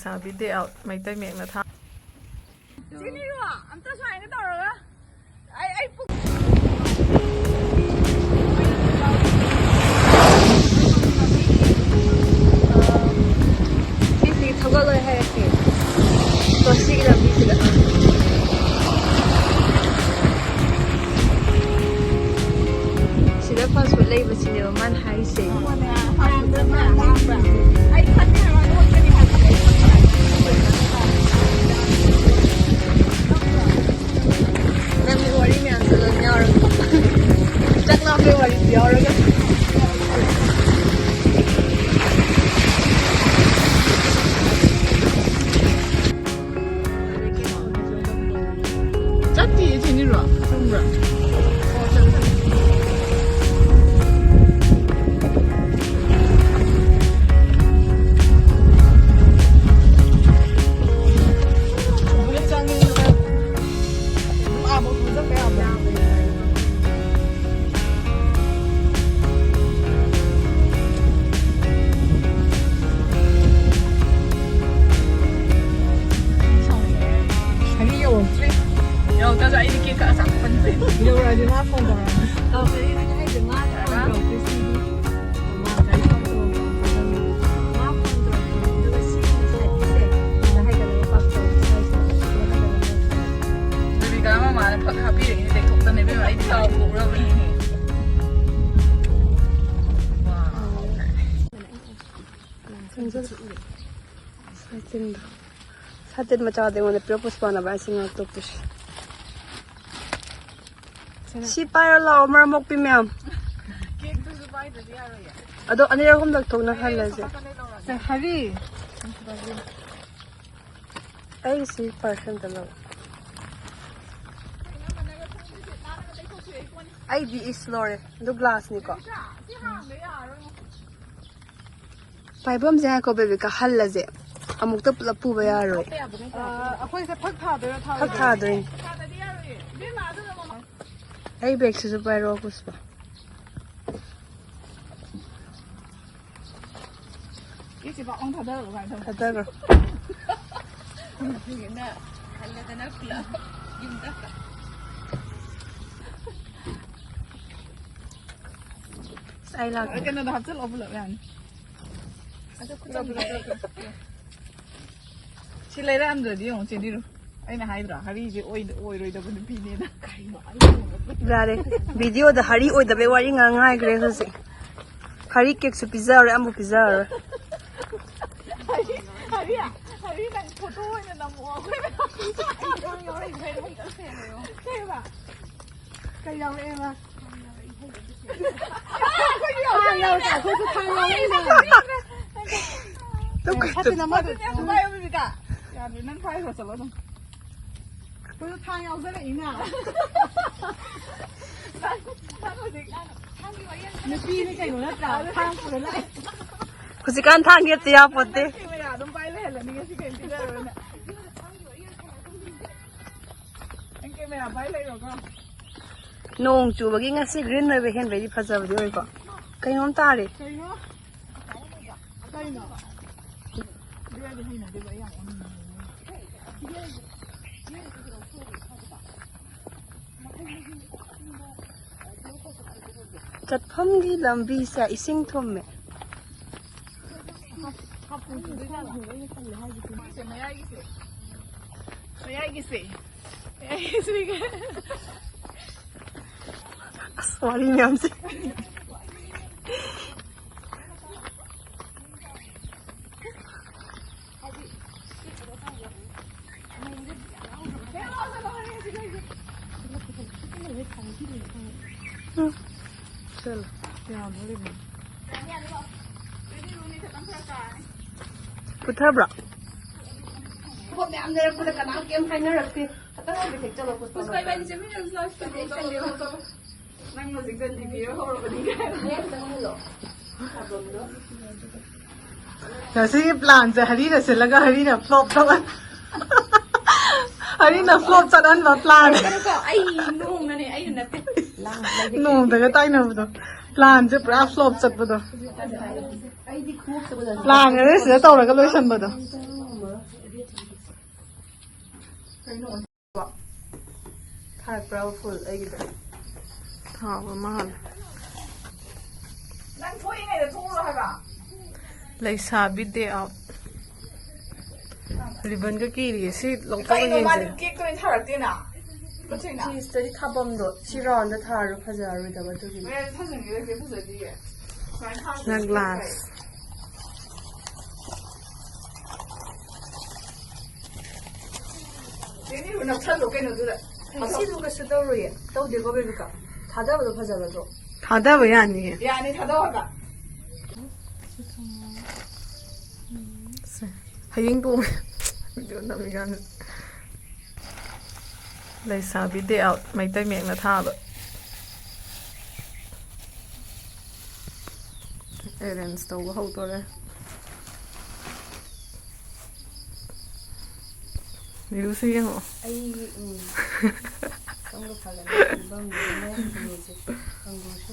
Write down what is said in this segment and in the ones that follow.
ꯂꯩꯁꯥꯕꯤ ꯗꯦ ꯑꯥꯎꯠ ꯃꯩꯇꯩ ꯃꯌꯦꯛꯅ ꯊꯥ ꯁꯤꯅꯤꯔꯣ ꯑꯝꯇ ꯁꯨꯃꯥꯏꯅ ꯇꯧꯔꯒ ꯑꯩ ꯁꯤꯁꯤ ꯊꯧꯒꯠꯂꯣꯏ ꯍꯥꯏꯔꯛꯀꯦ ꯇꯣ ꯁꯤꯒꯤ ꯂꯝꯕꯤꯁꯤꯗ ꯁꯤꯗ ꯐꯥꯁ ꯐꯨꯗ ꯂꯩꯕꯁꯤꯅꯦꯕ ꯃꯥꯅ ꯍꯥꯏꯔꯤꯁꯦ ꯅꯪꯒꯤ ꯋꯥꯔꯤ ꯃꯌꯥꯝꯁꯨ ꯂꯣꯏ ꯌꯥꯎꯔꯒ ꯆꯥꯛ ꯂꯥꯝꯕꯩ ꯋꯥꯔꯤꯁꯨ ꯌꯥꯎꯔꯒ ꯆꯠꯇꯤꯌꯦ ꯁꯤꯅꯤꯔꯣ ꯆꯨꯝꯕ꯭ꯔꯥ 여기까지 이렇게 가서 이러지 마 폰도 우리가 아마 많은 파카비를 이제 독단에 배워 아이 타고 그러면 사진 맞아야 오늘 프로포즈 하나 마시면 또 보시. 시빠요 라오 머목 비면. 케이크도 바이도 야로야. 아도 아니라 홈덕 동나 할래지. 자, 하리. 아이 시 퍼센트 로. 아이디 이슬로레. 도 글라스 니코. 파이범 제 코베비카 할래지. 아무것도 뿌려뿌려 야로. 아코이세 팍 타도요 타. 팍 타도요. 아이 백스도 바로 고스바. 이제 막 엉타다로 가서. 타다로. 이게나 할래다나 피. 김다. 아이라. 이렇게 나도 합칠 없으려면. 실례라는데요, 제대로. 아이나 하이드라, 하리지 오이로이다보는 비네나. Rare. Video da hari oi da be wari nga ngai gre ho se. Hari cake su pizza or ambu pizza or. 하리야, 하리가 포토에 나무. 이거 요래 이거 해요. 해봐. 그냥 해봐. 똑같은 남아도 누가 여기가 야 너는 파이서 잡아서 그래서 탕이 없어서 이나 느끼는 게 놀랐다 탕 뿌려라 Kusikan thang ye tiya pote. 야 넌 빨리 해라 네가 시간 기다려라 엔케메야 빨리 해요가 Nong chu bagi ngasi green na be hen very phajab di oi ko. Kai hom tare. 그리고 까이나 그래야지 해나 내가 양 오는 Chatpham gi lambi sa ising thom me. Sorry ma'am se. Chalo. Putha bra. Ko me amne ko ka naam kem final rakte. Ata be thek chalo kuch. Kuch bhai niche me exhaust kar de. Nang mo jigdan di biyo hor bani ga. Ye tang lo. Kasi plan sa hari na sila ka hari na flop naman. Hari na flop sa nan ba plan. Pero ko ay nung na ni ayun na te. Nung daga tayo na ba plan sa pra flop sa ba do. Ay di khop sa ba. Plan nga rin sila tawag ka loy san ba do. ꯊꯥꯔꯛꯄ꯭ꯔꯥ ꯐꯨꯜ ꯑꯩꯒꯤꯗ ꯊꯥꯕ ꯃꯥꯜꯂꯦ ꯅꯪ ꯊꯣꯛꯏꯉꯩꯗ ꯊꯣꯛꯎꯔꯣ ꯍꯥꯏꯕ ꯂꯩꯁꯥꯕꯤ ꯗꯦ out ꯔꯤꯕꯟꯒ ꯀꯤꯔꯤꯌꯦ ꯁꯤ ꯂꯧꯊꯣꯛꯑ ꯀꯩꯅꯣ ꯃꯥꯗꯤ ꯌꯦꯡꯁꯦ ꯀꯦꯛꯇ ꯑꯣꯏꯅ ꯊꯥꯔꯛꯇꯦꯅ ꯐꯤꯁꯇꯗꯤ ꯊꯥꯐꯝꯗꯣ ꯁꯤ ꯔꯥꯎꯟꯗ ꯊꯥꯔ ꯐꯖꯔꯣꯏꯗꯕ ꯑꯗꯨꯒꯤ ꯐꯖꯟꯕꯤꯔꯛꯀꯦ ꯐꯖꯗꯤꯌꯦ ꯁꯤꯅ ꯒ꯭ꯂꯥꯁ ꯅꯞꯁꯜꯂꯣ ꯀꯩꯅꯣꯗꯨꯗ ꯑꯁꯤꯗꯨ ꯀꯩꯁꯨ ꯇꯧꯔꯣꯏꯌꯦ ꯇꯧꯗꯦꯀꯣ ꯕꯦꯕꯤꯀꯥ ꯊꯥꯗꯕꯗꯣ ꯐꯖꯒꯗ꯭ꯔꯣ ꯊꯥꯗꯕ ꯌꯥꯅꯤꯌꯦ ꯌꯥꯅꯤ ꯊꯥꯗꯧ ꯍꯥꯏꯕ ꯍꯌꯦꯡ ꯇꯣꯡꯉꯦ ꯚꯤꯗꯤꯑꯣ ꯅꯝꯃꯤꯀꯥꯟꯗ ꯂꯩꯁꯥꯕꯤ ꯗꯦ ꯑꯥꯎꯠ ꯃꯩꯇꯩ ꯃꯌꯦꯛꯅ ꯊꯥꯕ ꯑꯦꯔꯦꯟꯖ ꯇꯧꯕ ꯍꯧꯗꯣꯔꯦ ꯚꯤꯌꯨꯁꯤ ꯌꯦꯡꯉꯣ ꯑꯩꯒꯤ ꯆꯪꯕ ꯐꯒꯅꯤ ꯐꯤꯕꯝꯗꯨꯅ ꯐꯤꯁꯦ ꯀꯥꯡꯒꯧꯁꯨ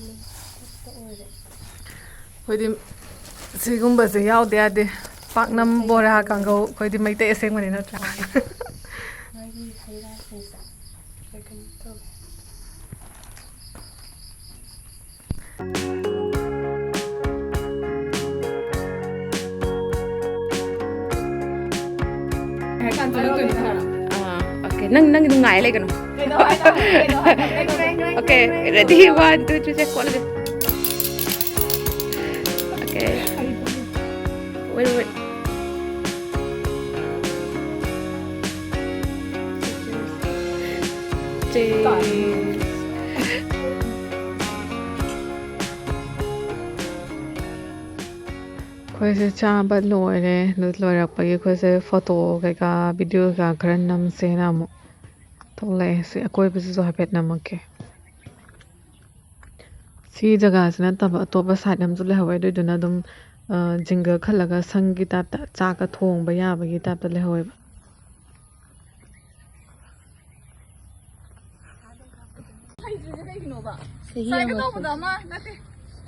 ꯑꯣꯏꯔꯦ ꯑꯩꯈꯣꯏꯗꯤ ꯁꯤꯒꯨꯝꯕꯁꯦ ꯌꯥꯎꯗ ꯌꯥꯗꯦ ꯄꯥꯛꯅꯝ ꯕꯣꯔꯥ ꯀꯥꯡꯒꯧ ꯑꯩꯈꯣꯏꯗꯤ ꯃꯩꯇꯩ ꯑꯁꯦꯡꯕꯅꯤ ꯅꯠꯇ꯭ꯔꯥ ꯃꯥꯒꯤ ꯍꯩ ꯔꯥꯁꯤꯡꯁꯦ ꯀꯩꯅꯣ ꯇꯧꯋꯦ Okay, nang nungay lagi no. Okay, ready 1 2 3 4 lagi. Okay. Wait. Cheers. ꯑꯩꯈꯣꯏꯁꯦ ꯆꯥꯕ ꯂꯣꯏꯔꯦ ꯑꯗꯨ ꯂꯣꯏꯔꯛꯄꯒꯤ ꯑꯩꯈꯣꯏꯁꯦ ꯐꯣꯇꯣ ꯀꯩꯀꯥ ꯚꯤꯗꯤꯑꯣ ꯀꯩꯀꯥ ꯈꯔ ꯅꯝꯁꯦꯅ ꯑꯃꯨꯛ ꯊꯣꯛꯂꯛꯑꯦ ꯁꯤ ꯑꯀꯣꯏꯕꯁꯤꯁꯨ ꯍꯥꯏꯐꯦꯠ ꯅꯝꯃꯛꯀꯦ ꯁꯤ ꯖꯒꯥꯁꯤ ꯅꯠꯇꯕ ꯑꯇꯣꯞꯄ ꯁꯥꯏꯠ ꯑꯃꯁꯨ ꯂꯩꯍꯧꯋꯦ ꯑꯗꯨꯏꯗꯨꯅ ꯑꯗꯨꯝ ꯖꯤꯡꯒ ꯈꯜꯂꯒ ꯁꯪꯒꯤ ꯇꯥꯏꯞꯇ ꯆꯥꯛꯀ ꯊꯣꯡꯕ ꯌꯥꯕꯒꯤ ꯇꯥꯏꯞꯇ ꯂꯩꯍꯧꯋꯦꯕ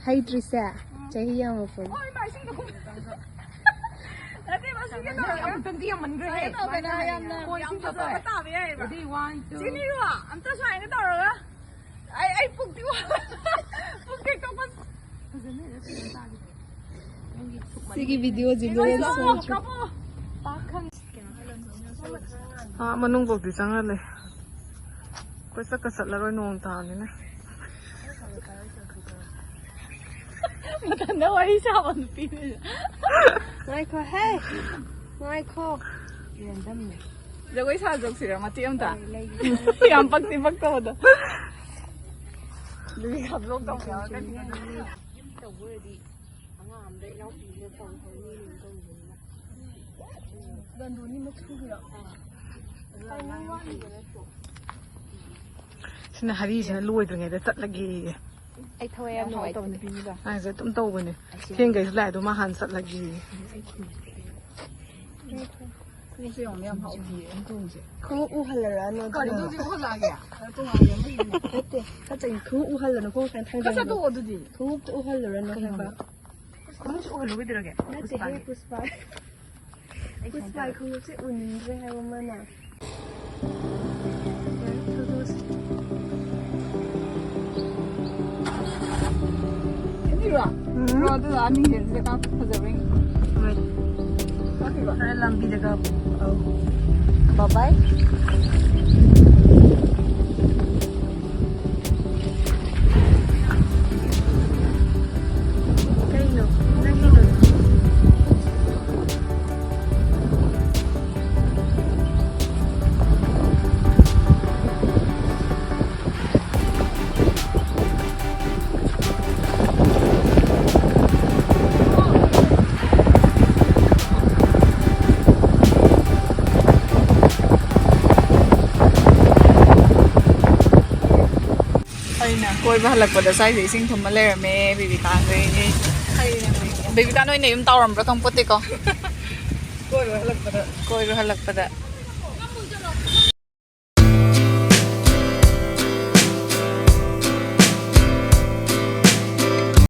ꯍꯩꯇ꯭ꯔꯤꯁꯦ ꯆꯍꯤ ꯌꯥꯝꯃꯛꯄꯒꯤ ꯁꯤꯒꯤ ꯚꯤꯗꯤꯑꯣꯁꯤ ꯂꯣꯏ ꯃꯅꯨꯡꯐꯥꯎꯗꯤ ꯆꯪꯍꯜꯂꯦ ꯑꯩꯈꯣꯏ ꯆꯠꯀ ꯆꯠꯂꯔꯣꯏ ꯅꯣꯡ ꯇꯥꯕꯅꯤꯅ ꯃꯊꯟꯗ ꯋꯥꯔꯤ ꯁꯥꯕ ꯅꯨꯄꯤꯅꯦ ꯉꯥꯏꯈꯣ ꯍꯦ ꯉꯥꯏꯈꯣ ꯔꯦꯟꯗꯝꯅꯦ ꯖꯒꯣꯏ ꯁꯥꯖꯣꯛꯁꯤꯔ ꯃꯇꯦꯛ ꯑꯃꯇ ꯌꯥꯝ ꯄꯛꯇꯤ ꯄꯛꯇꯕꯗꯣ ꯑꯗꯨꯒꯤ ꯈꯞꯂꯣꯛ ꯇꯧꯕ ꯌꯥꯎꯔꯒꯅꯤ ꯇꯧꯕ ꯑꯣꯏꯔꯗꯤ ꯑꯉꯥꯡ ꯑꯃꯗ ꯏꯅꯥꯎꯄꯤꯅ ꯇꯧꯈ꯭ꯔꯅꯤ ꯇꯧꯕꯅꯤꯅ ꯒꯟꯗꯣꯅꯤꯃꯛ ꯁꯨꯕꯤꯔꯣ ꯁꯤꯅ ꯍꯔꯤꯁꯤꯅ ꯂꯣꯏꯗ꯭ꯔꯤꯉꯩꯗ ꯆꯠꯂꯒꯦ ꯑꯩ ꯊꯋꯥꯏ ꯌꯥꯝ ꯅꯨꯡꯉꯥꯏꯇꯕ ꯅꯨꯄꯤꯅꯤꯗ ꯍꯥꯏꯁꯦ ꯑꯗꯨꯝ ꯇꯧꯕꯅꯦ ꯊꯦꯡꯒꯩꯁꯨ ꯂꯥꯛꯑꯦ ꯑꯗꯣ ꯃꯥ ꯍꯥꯟꯅ ꯆꯠꯂꯒꯦ ꯈꯣꯡꯎꯞꯁꯦ ꯌꯥꯝ ꯌꯥꯝ ꯍꯥꯎꯈꯤꯌꯦ ꯈꯣꯡꯎꯞꯁꯦ ꯈꯣꯡꯎꯞ ꯎꯍꯜꯂꯔꯅꯣ ꯀꯔꯤꯗꯨꯗꯤ ꯎꯍꯜꯂꯛꯑꯒꯦ ꯅꯠꯇꯦ ꯀꯠꯆꯩ ꯈꯣꯡꯎꯞ ꯎꯍꯜꯂꯅꯣ ꯈꯣꯡꯎꯞ ꯈꯔ ꯊꯥꯡꯖꯟꯕ ꯆꯠꯇꯣꯛꯑꯣ ꯑꯗꯨꯗꯤ ꯈꯣꯡꯎꯞꯇ ꯎꯍꯜꯂꯨꯔꯅꯣ ꯍꯥꯏꯕ ꯈꯣꯡꯎꯞꯁꯨ ꯎꯍꯜꯂꯨꯒꯤꯗ꯭ꯔꯒꯦ ꯅꯠꯇꯦ ꯍꯦ ꯄꯨꯁꯄꯥꯏ ꯄꯨꯁꯄꯥꯏ ꯈꯣꯡꯎꯞꯁꯦ ꯎꯅꯤꯡꯗ꯭ꯔꯦ ꯍꯥꯏꯕ ꯃꯥꯅ ꯑꯗꯨꯗ ꯑꯅꯤ ꯍꯦꯟꯁꯦ ꯀꯥ ꯐꯖꯕꯩ ꯈꯔ ꯂꯝꯕꯤꯗꯒ ꯕꯥꯏ ꯀꯩꯅꯣ ꯅꯪꯒꯤꯗꯣ ꯀꯣꯏꯕ ꯍꯜꯂꯛꯄꯗ ꯁ꯭ꯋꯥꯏꯗ ꯏꯁꯤꯡ ꯊꯨꯝꯃ ꯂꯩꯔꯝꯃꯦ ꯕꯦꯕꯤꯀꯥꯁꯦ ꯕꯦꯕꯤꯀꯥ ꯅꯣꯏꯅ ꯌꯨꯝ ꯇꯥꯎꯔꯝꯕ꯭ꯔꯥ ꯈꯪꯄꯣꯠꯇꯦꯀꯣ ꯀꯣꯏꯕ ꯍꯜꯂꯛꯄꯗ